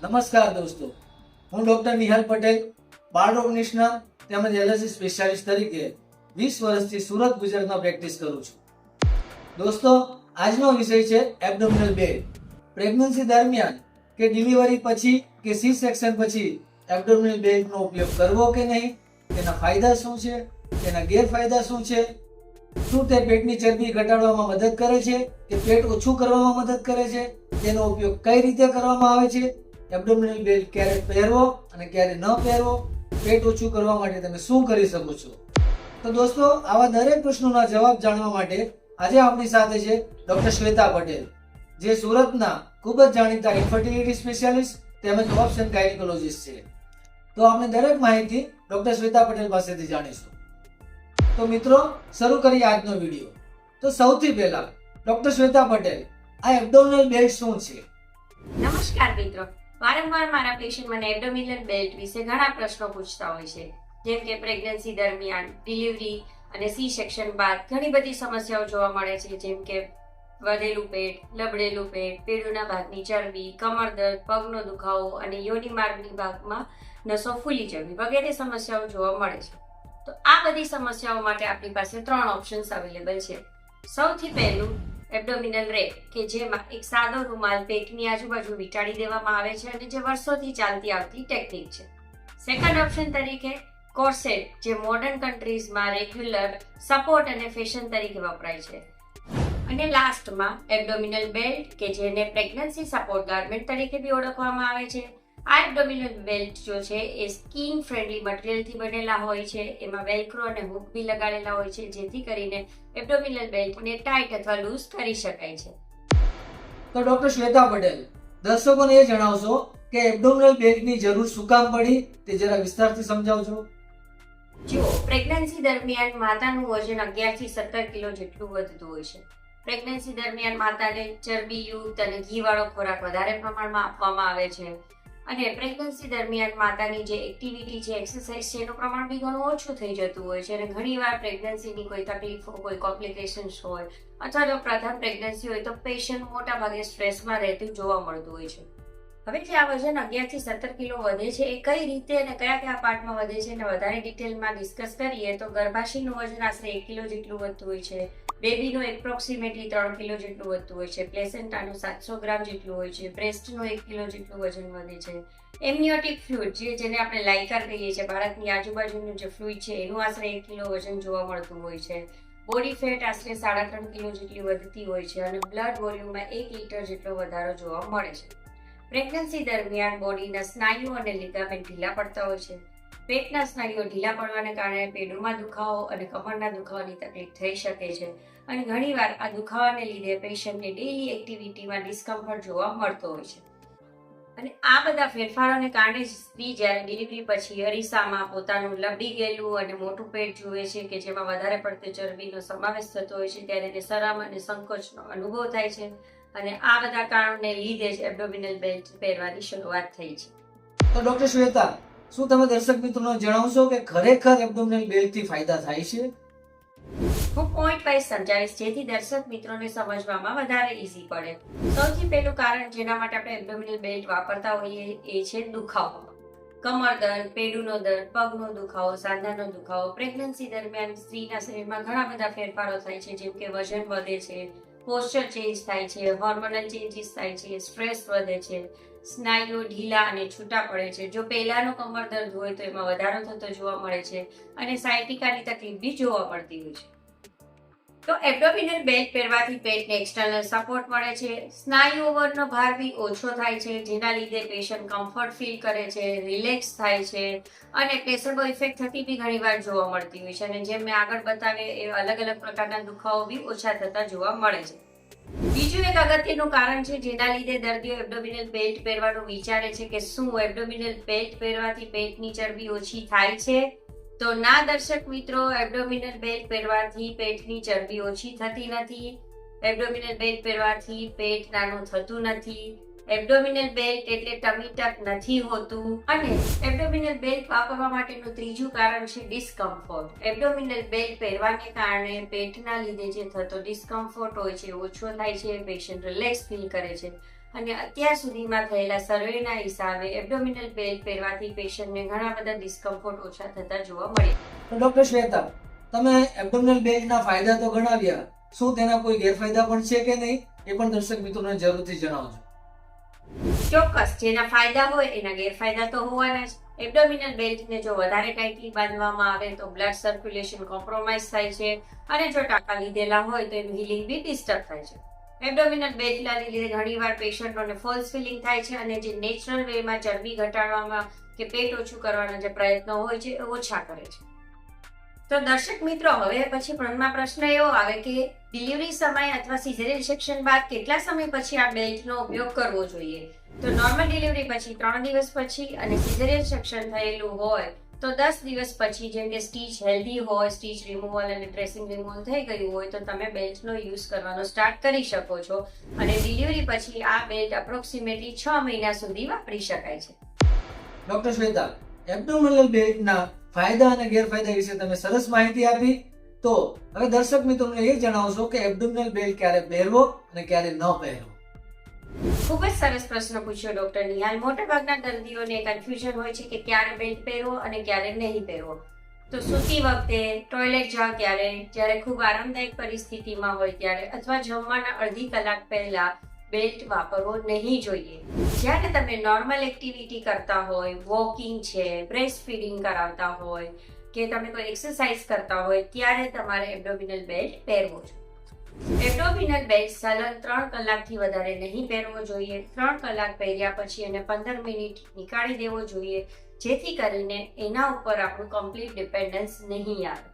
નમસ્કાર દોસ્તો, હું ડોક્ટર નિહાલ પટેલ, બાળરોગ નિષ્ણાત તેમજ એલર્જી સ્પેશિયાલિસ્ટ તરીકે 20 વર્ષથી સુરત, ગુજરાતમાં પ્રેક્ટિસ કરું છું. દોસ્તો, આજનો વિષય છે એબ્ડોમિનલ બેલ્ટ. પ્રેગ્નન્સી દરમિયાન કે ડિલિવરી પછી કે સી સેક્શન પછી એબ્ડોમિનલ બેલ્ટનો ઉપયોગ કરવો કે નહીં, તેના ફાયદા શું છે, તેના ગેરફાયદા શું છે, શું તે પેટની ચરબી ઘટાડવામાં મદદ કરે છે કે પેટ ઓછું કરવામાં મદદ કરે છે, તેનો ઉપયોગ કઈ રીતે કરવામાં આવે છે, એબ્ડોમિનલ બેલ્ટ ક્યારે પહેરવો અને ક્યારે ન પહેરવો, પેટ ઓછું કરવા માટે તમે શું કરી શકો છો. તો દોસ્તો, આવા દરેક પ્રશ્નોના જવાબ જાણવા માટે આજે આપણી સાથે છે ડોક્ટર શ્વેતા પટેલ, જે સુરતના ખૂબ જ જાણીતા ઇન્ફર્ટિલિટી સ્પેશિયાલિસ્ટ તેમજ ઓબ્સ એન્ડ ગાયનેકોલોજિસ્ટ છે. તો આપણે દરેક માહિતી ડોક્ટર શ્વેતા પટેલ પાસેથી જાણીશું. તો મિત્રો, શરૂ કરીએ આજનો વિડીયો. તો સૌથી પહેલા ડોક્ટર શ્વેતા પટેલ, આ એબ્ડોમિનલ બેલ્ટ શું છે? નમસ્કાર મિત્રો, વારંવાર મારા પેશન્ટ મને એબ્ડોમિનલ બેલ્ટ વિશે ઘણા પ્રશ્નો પૂછતા હોય છે, જેમ કે પ્રેગ્નન્સી દરમિયાન, ડિલિવરી અને સી સેક્શન બાદ ઘણી બધી સમસ્યાઓ જોવા મળે છે, જેમ કે વધેલું પેટ, લબડેલું પેટ, પેડુના ભાગની ચરબી, કમર દર્દ, પગનો દુખાવો અને યોની માર્ગની ભાગમાં નસો ફૂલી જવી વગેરે સમસ્યાઓ જોવા મળે છે. તો આ બધી સમસ્યાઓ માટે આપણી પાસે 3 ઓપ્શન્સ અવેલેબલ છે. સૌથી પહેલું એબ્ડોમિનલ રેપ, કે જેમાં એક સાદો રૂમાલ પેટની આજુબાજુ વીંટાળી દેવામાં આવે છે અને જે વર્ષોથી ચાલતી આવતી ટેકનિક છે. સેકન્ડ ઓપ્શન તરીકે કોર્સેટ, જે મોડર્ન કન્ટ્રીઝમાં રેગ્યુલર સપોર્ટ અને ફેશન તરીકે વપરાય છે. અને લાસ્ટમાં એબ્ડોમિનલ બેલ્ટ, કે જેને પ્રેગ્નન્સી સપોર્ટ ગાર્મેન્ટ તરીકે બી ઓળખવામાં આવે છે. આ એબ્ડોમિનલ બેલ્ટ જો છે એ સ્કિન ફ્રેન્ડલી મટીરિયલથી બનેલા હોય છે. એમાં વેલ્ક્રો અને હૂક બી લગાડેલા હોય છે, જેથી કરીને એબ્ડોમિનલ બેલ્ટને ટાઈટ અથવા લૂઝ કરી શકાય છે. તો ડોક્ટર શ્વેતા પટેલ, દર્શકોને એ જણાવશો કે એબ્ડોમિનલ બેલ્ટની જરૂર શું કામ પડી, તે જરા વિસ્તારથી સમજાવજો. જુઓ, પ્રેગ્નન્સી દરમિયાન માતાનું વજન 11 થી 17 કિલો જેટલું વધતું હોય છે. પ્રેગ્નન્સી દરમિયાન માતાને ચરબીયુક્ત અને ઘીવાળો ખોરાક વધારે પ્રમાણમાં આપવામાં આવે છે. અને પ્રેગ્નન્સી દરમિયાન માતાની જે એક્ટિવિટી છે, એક્સરસાઇઝ છે, એનું પ્રમાણ બી ઘણું ઓછું થઈ જતું હોય છે. અને ઘણીવાર પ્રેગ્નન્સીની કોઈ તકલીફો, કોઈ કોમ્પ્લિકેશન્સ હોય અથવા તો પ્રથમ પ્રેગ્નન્સી હોય તો પેશન્ટ મોટા ભાગે સ્ટ્રેસમાં રહેતું જોવા મળતું હોય છે. હવે જે આ વજન 11 થી 17 કિલો વધે છે, એ કઈ રીતે અને કયા કયા પાર્ટમાં વધે છે અને વધારે ડિટેલમાં ડિસ્કસ કરીએ તો ગર્ભાશયનું વજન આશરે 1 કિલો જેટલું વધતું હોય છે, બેબીનું એપ્રોક્સિમેટલી 3 કિલો જેટલું વધતું હોય છે, પ્લેસેન્ટાનું 700 ગ્રામ જેટલું હોય છે, બ્રેસ્ટનું 1 કિલો જેટલું વજન વધે છે, એમનિયોટિક ફ્લુઇડ, જેને આપણે લાઇકર કહીએ છીએ, બાળકની આજુબાજુનું જે ફ્લુઇડ છે, એનું આશરે 1 કિલો વજન જોવા મળતું હોય છે, બોડી ફેટ આશરે 3.5 કિલો જેટલી વધતી હોય છે અને બ્લડ વોલ્યુમમાં 1 લીટર જેટલો વધારો જોવા મળે છે. પ્રેગ્નન્સી દરમિયાન બોડીના સ્નાયુઓ અને લિગામેન્ટ ઢીલા પડતા હોય છે. પેટના સ્નાયુઓ ઢીલા પડવાને કારણે પેડમાં દુખાવો અને કમરના દુખાવાની તકલીફ થઈ શકે છે. અને ઘણીવાર આ દુખાવાને લીધે પેશન્ટને ડેઇલી એક્ટિવિટીમાં ડિસ્કમ્ફર્ટ જોવા મળતો હોય છે. અને આ બધા ફેરફારોને કારણે જ સ્ત્રી જ્યારે ડિલિવરી પછી અરીસામાં પોતાનું લબડી ગયેલું અને મોટું પેટ જુએ છે, કે જેમાં વધારે પડતી ચરબીનો સમાવેશ થતો હોય છે, ત્યારે એને શરમ અને સંકોચનો અનુભવ થાય છે. અને આ બધા કારણોને લીધે જ એબ્ડોમિનલ બેલ્ટ પહેરવાની શરૂઆત થઈ છે. તો ડોક્ટર શ્વેતા, શું તમે દર્શક મિત્રોને જણાવશો કે ખરેખર એબ્ડોમિનલ બેલ્ટથી ફાયદા થાય છે? હું પોઈન્ટ વાઇઝ સમજાવીશ, જેથી દર્શક મિત્રોને સમજવામાં વધારે ઈઝી પડે. સૌથી પહેલું કારણ જેના માટે આપણે એબ્ડોમિનલ બેલ્ટ વાપરતા હોઈએ એ છે દુખાવો. કમર દર્દ, પેડુનો દર્દ, પગનો દુખાવો, સાંધાનો દુખાવો. પ્રેગ્નન્સી દરમિયાન સ્ત્રીના શરીરમાં ઘણા બધા ફેરફારો થાય છે, જેમ કે વજન વધે છે, પોસ્ચર ચેન્જ થાય છે, હોર્મોનલ ચેન્જીસ થાય છે, સ્ટ્રેસ વધે છે, સ્નાયુઓ ઢીલા અને છૂટા પડે છે. જો પહેલાનો કમર દર્દ હોય તો એમાં વધારો થતો જોવા મળે છે અને સાયટિકાની તકલીફ બી જોવા મળતી હોય છે. તો એબ્ડોમિનલ બેલ્ટ પહેરવાથી પેટને એક્સટર્નલ સપોર્ટ મળે છે, સ્નાયુઓ પરનો ભાર બી ઓછો થાય છે, જેના લીધે પેશન્ટ કમ્ફર્ટ ફીલ કરે છે, રિલેક્સ થાય છે અને પ્લેસેબો ઇફેક્ટ થતી બી ઘણીવાર જોવા મળતી હોય છે. અને જેમ મેં આગળ બતાવ્યું એ અલગ અલગ પ્રકારના દુખાવો બી ઓછા થતા જોવા મળે છે. બીજું એક અગત્યનું કારણ છે જેના લીધે દર્દીઓ એબ્ડોમિનલ બેલ્ટ પહેરવાનું વિચારે છે કે શું એબ્ડોમિનલ બેલ્ટ પહેરવાથી પેટની ચરબી ઓછી થાય છે? તો ના દર્શક મિત્રો, એબ્ડોમિનલ બેલ્ટ પહેરવાથી પેટની ચરબી ઓછી થતી નથી. એબ્ડોમિનલ બેલ્ટ પહેરવાથી પેટ નાનું થતું નથી. એબ્ડોમિનલ બેલ્ટ એટલે ટમી ટક નથી હોતું. અને એબ્ડોમિનલ બેલ્ટ વાપરવા માટેનું ત્રીજું કારણ છે ડિસ્કમ્ફર્ટ. એબ્ડોમિનલ બેલ્ટ પહેરવાને કારણે પેટના લીધે જે થતો ડિસ્કમ્ફર્ટ હોય છે ઓછો થાય છે, પેશન્ટ રિલેક્સ ફીલ કરે છે અને અત્યાર સુધીમાં થયેલા સર્વેના હિસાબે એબ્ડોમિનલ બેલ્ટ પહેરવાથી પેશન્ટને ઘણા બધા ડિસ્કમ્ફર્ટ ઓછા થતા જોવા મળે. તો ડોક્ટર શ્વેતા, તમે એબ્ડોમિનલ બેલ્ટના ફાયદા તો ગણાવ્યા, શું તેના કોઈ ગેરફાયદા પણ છે કે નહીં એ પણ દર્શક મિત્રોને જરૂરથી જણાવજો. ચોક્કસ, જેના ફાયદા હોય એના ગેરફાયદા તો હોવાના જ. એબ્ડોમિનલ બેલ્ટને જો વધારે ટાઈટલી બાંધવામાં આવે તો બ્લડ સર્ક્યુલેશન કોમ્પ્રોમાઇઝ થાય છે અને જો ટાંકા લીધેલા હોય તો એનું હીલિંગ બી ડિસ્ટર્બ થાય છે. એબ્ડોમિનલ બેલ્ટના લીધે ઘણીવાર પેશન્ટોને ફોલ્સ ફિલિંગ થાય છે અને જે નેચરલ વેમાં ચરબી ઘટાડવામાં કે પેટ ઓછું કરવાના જે પ્રયત્નો હોય છે એ ઓછા કરે છે. તો દર્શક મિત્રો, હવે પછી મનમાં પ્રશ્ન એવો આવે કે ડિલિવરી સમય અથવા સિઝેરિયન સેક્શન બાદ કેટલા સમય પછી આ બેલ્ટનો ઉપયોગ કરવો જોઈએ? તો નોર્મલ ડિલિવરી પછી 3 દિવસ પછી અને સિઝેરિયન સેક્શન થયેલું હોય તો 10 દિવસ પછી, જેમ કે સ્ટીચ હેલ્ધી હોય, સ્ટીચ રિમૂવલ અને ડ્રેસિંગ રિમૂવલ થઈ ગયું હોય તો તમે બેલ્ટનો યુઝ કરવાનો સ્ટાર્ટ કરી શકો છો અને ડિલિવરી પછી આ બેલ્ટ અપ્રોક્સિમેટલી 6 મહિના સુધી વાપરી શકાય છે. ડોક્ટર શ્વેતા, એબ્ડોમિનલ બેલ્ટના ફાયદા અને ગેરફાયદા વિશે તમે સરસ માહિતી આપી. તો હવે દર્શક મિત્રોને એ જણાવશો કે એબ્ડોમિનલ બેલ્ટ ક્યારે પહેરવો અને ક્યારે ન પહેરવો? ખૂબ જ સરસ પ્રશ્ન પૂછ્યો ડોક્ટર નિહાલ. મોટાભાગના દર્દીઓને કન્ફ્યુઝન હોય છે કે ક્યારે બેલ્ટ પહેરવો અને ક્યારે નહીં પહેરવો. તો સૂતી વખતે, ટોયલેટ જાવ ત્યારે, જ્યારે ખૂબ આરામદાયક પરિસ્થિતિમાં હોય ત્યારે અથવા જમવાના અડધી કલાક પહેલા બેલ્ટ વાપરવો નહીં જોઈએ. જ્યારે તમે નોર્મલ એક્ટિવિટી કરતા હોય, વોકિંગ છે, બ્રેસ્ટ ફીડિંગ કરાવતા હોય કે તમે કોઈ એક્સરસાઇઝ કરતા હોય ત્યારે તમારે એબ્ડોમિનલ બેલ્ટ પહેરવો જોઈએ. એબ્ડોમિનલ બેલ્ટ સલગ 3 કલાકથી વધારે નહીં પહેરવો જોઈએ. 3 કલાક પહેર્યા પછી એને 15 મિનિટ નીકાળી દેવો જોઈએ, જેથી કરીને એના ઉપર આપણું કમ્પ્લીટ ડિપેન્ડન્સ નહીં આવે.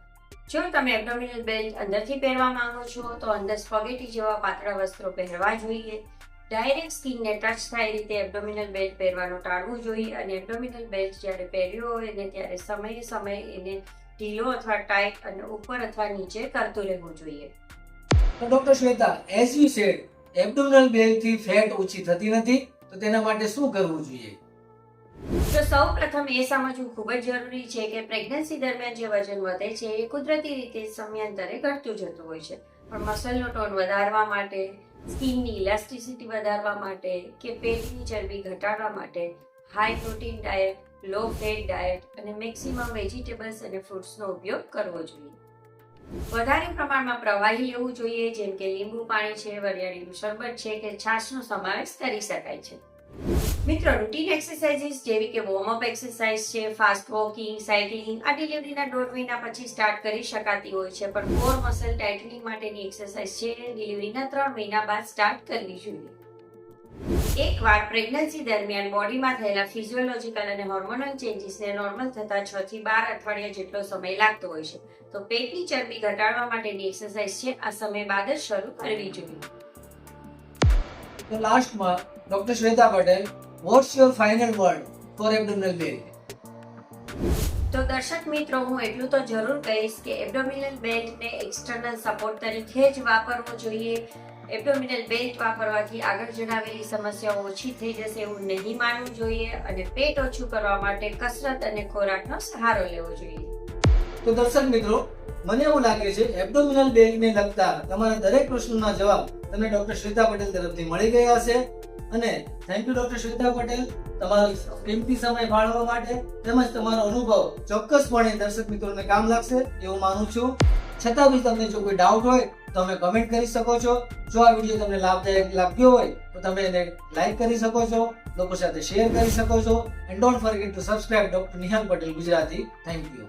જો તમે એબ્ડોમિનલ બેલ્ટ અંદરથી પહેરવા માંગો છો તો અંદર સ્પગેટી જેવા પાતળા વસ્ત્રો પહેરવા જોઈએ. ડાયરેક્ટ સ્કિનને ટચ થાય રીતે એબ્ડોમિનલ બેલ્ટ પહેરવાનું ટાળવું જોઈએ અને એબ્ડોમિનલ બેલ્ટ જ્યારે પહેર્યો હોય ને ત્યારે સમયે એને ઢીલો અથવા ટાઈટ અને ઉપર અથવા નીચે કરતું રહેવું જોઈએ. તો doctor Shweta, as you said, abdominal બેલ્ટથી ફેટ ઓછી થતી નથી, તો તેના માટે શું કરવું જોઈએ? તો સૌ પ્રથમ એ સમજવું ખૂબ જ જરૂરી છે કે પ્રેગ્નન્સી દરમિયાન જે વજન વધે છે એ કુદરતી રીતે સમયાંતરે ઘટતું જતું હોય છે, પણ મસલનો ટોન વધારવા માટે, સ્કિનની ઇલાસ્ટિસિટી વધારવા માટે કે પેટની ચરબી ઘટાડવા માટે હાઈ પ્રોટીન ડાયટ, લો ફેટ ડાયટ અને મેક્સિમમ વેજીટેબલ્સ અને ફ્રૂટ્સનો ઉપયોગ કરવો જોઈએ. વધારે પ્રમાણમાં પ્રવાહી લેવું જોઈએ, જેમ કે લીંબુ પાણી છે, વરિયાળીનું શરબત છે કે છાશનો સમાવેશ કરી શકાય છે. મિત્રો, રૂટીન એક્સરસાઇઝીસ જેવી કે વોર્મઅપ એક્સરસાઇઝ છે, ફાસ્ટ વોકિંગ, સાયકલિંગ આ ડિલિવરીના 1.5 મહિના પછી સ્ટાર્ટ કરી શકાતી હોય છે, પણ કોર મસલ ટાઇટનિંગ માટેની એક્સરસાઇઝ છે ડિલિવરીના 3 મહિના બાદ સ્ટાર્ટ કરવી જોઈએ. એકવાર પ્રેગ્નન્સી દરમિયાન બોડીમાં થયેલા ફિઝિયોલોજીકલ અને હોર્મોનલ ચેન્જીસને નોર્મલ થતા 6 થી 12 અઠવાડિયા જેટલો સમય લાગતો હોય છે, તો પેટની ચરબી ઘટાડવા માટેની એક્સરસાઇઝ છે આ સમય બાદ જ શરૂ કરવી જોઈએ. તો લાસ્ટમાં doctor Shweta Patel, what's your final word for abdominal belt? તો દર્શક મિત્રો, હું એટલું તો જરૂર કહીશ કે એબ્ડોમિનલ બેલ્ટને એક્સટર્નલ સપોર્ટ તરીકે જ વાપરવો જોઈએ. એબ્ડોમિનલ બેલ્ટ વાપરવાથી આગળ જણાવેલી સમસ્યાઓ ઓછી થઈ જશે એવું નહીં માનવું જોઈએ અને પેટ ઓછું કરવા માટે કસરત અને ખોરાકનો સહારો લેવો જોઈએ. તો દર્શક મિત્રો, મને એવું લાગે છે એબ્ડોમિનલ બેલ્ટને લગતા તમારા દરેક પ્રશ્નોના જવાબ તમને ડોક્ટર શ્વેતા પટેલ તરફથી મળી ગયા હશે અને thank you doctor Shweta Patel, તમારો કિંમતી સમય ફાળવવા માટે તેમજ તમારો અનુભવ ચોક્કસપણે દર્શક મિત્રોને કામ લાગશે એવું માનું છું. છતાં બી તમને જો કોઈ ડાઉટ હોય તો તમે કમેન્ટ કરી શકો છો. જો આ વિડીયો તમને લાભદાયક લાગ્યો હોય તો તમે એને લાઈક કરી શકો છો, લોકો સાથે શેર કરી શકો છો. And don't forget two subscribe doctor Nihal Patel Gujarati. Thank you.